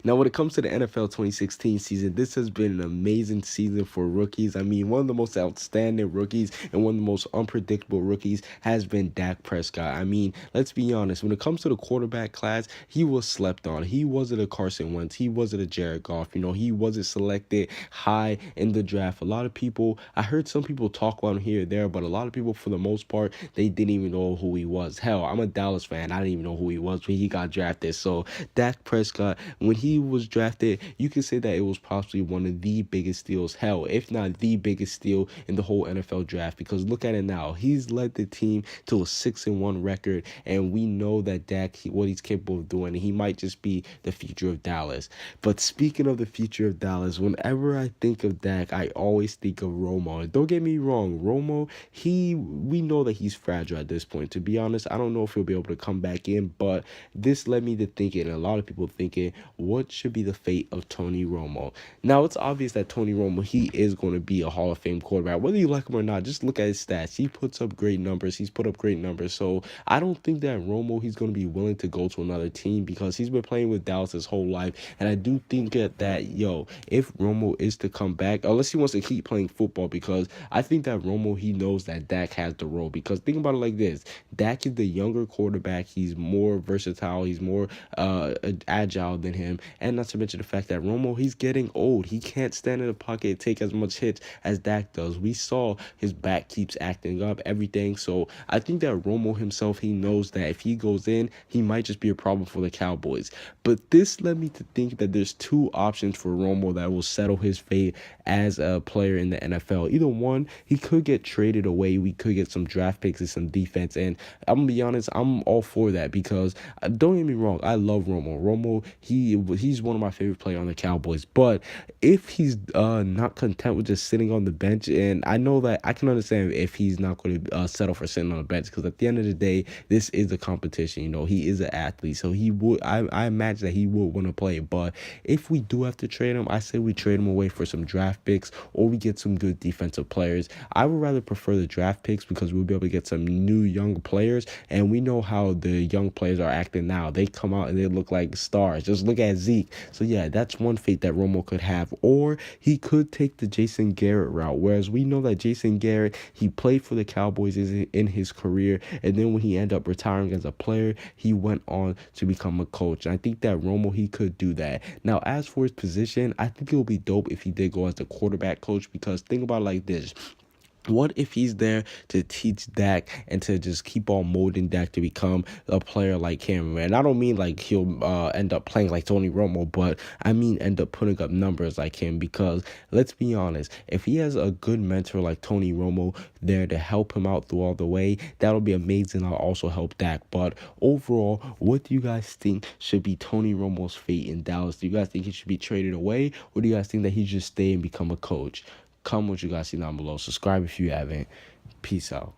Now, when it comes to the NFL 2016 season, this has been an amazing season for rookies. I mean, one of the most outstanding rookies and one of the most unpredictable rookies has been Dak Prescott. I mean, let's be honest. When it comes to the quarterback class, he was slept on. He wasn't a Carson Wentz. He wasn't a Jared Goff. He wasn't selected high in the draft. A lot of people, I heard some people talk about him here and there, but a lot of people, for the most part, they didn't even know who he was. Hell, I'm a Dallas fan. I didn't even know who he was when he got drafted. So, Dak Prescott, when he was drafted, you can say that it was possibly one of the biggest steals, hell, if not the biggest steal in the whole NFL draft. Because look at it now, he's led the team to a 6-1 record, and we know that Dak, what he's capable of doing, and he might just be the future of Dallas. But speaking of the future of Dallas, whenever I think of Dak, I always think of Romo. And don't get me wrong, Romo, we know that he's fragile at this point. To be honest, I don't know if he'll be able to come back in, but this led me to thinking, and a lot of people thinking, what should be the fate of Tony Romo? Now, it's obvious that Tony Romo, he is going to be a Hall of Fame quarterback. Whether you like him or not, just look at his stats. He puts up great numbers. He's put up great numbers. So I don't think that Romo, he's going to be willing to go to another team because he's been playing with Dallas his whole life. And I do think that if Romo is to come back, unless he wants to keep playing football, because I think that Romo, he knows that Dak has the role. Because think about it like this. Dak is the younger quarterback. He's more versatile. He's more agile than him. And not to mention the fact that Romo, he's getting old. He can't stand in the pocket and take as much hits as Dak does. We saw his back keeps acting up, everything. So I think that Romo himself, he knows that if he goes in, he might just be a problem for the Cowboys. But this led me to think that there's two options for Romo that will settle his fate as a player in the NFL. Either one, he could get traded away. We could get some draft picks and some defense. And I'm going to be honest, I'm all for that because don't get me wrong, I love Romo. Romo, he's one of my favorite players on the Cowboys. But if he's not content with just sitting on the bench, and I know that I can understand if he's not going to settle for sitting on the bench, because at the end of the day, this is a competition. He is an athlete, so he would. I imagine that he would want to play. But if we do have to trade him, I say we trade him away for some draft picks, or we get some good defensive players. I would rather prefer the draft picks because we'll be able to get some new young players, and we know how the young players are acting now. They come out and they look like stars. Just look at Zeke. So yeah, that's one fate that Romo could have. Or he could take the Jason Garrett route, whereas we know that Jason Garrett, he played for the Cowboys in his career, and then when he ended up retiring as a player, he went on to become a coach. And I think that Romo, he could do that. Now, as for his position, I think it would be dope if he did go as a quarterback coach, because think about it like this. What if he's there to teach Dak and to just keep on molding Dak to become a player like him? And I don't mean like he'll end up playing like Tony Romo, but I mean end up putting up numbers like him. Because let's be honest, if he has a good mentor like Tony Romo there to help him out through all the way, that'll be amazing. I'll also help Dak. But overall, what do you guys think should be Tony Romo's fate in Dallas? Do you guys think he should be traded away, or do you guys think that he should stay and become a coach? Comment what you guys see down below. Subscribe if you haven't. Peace out.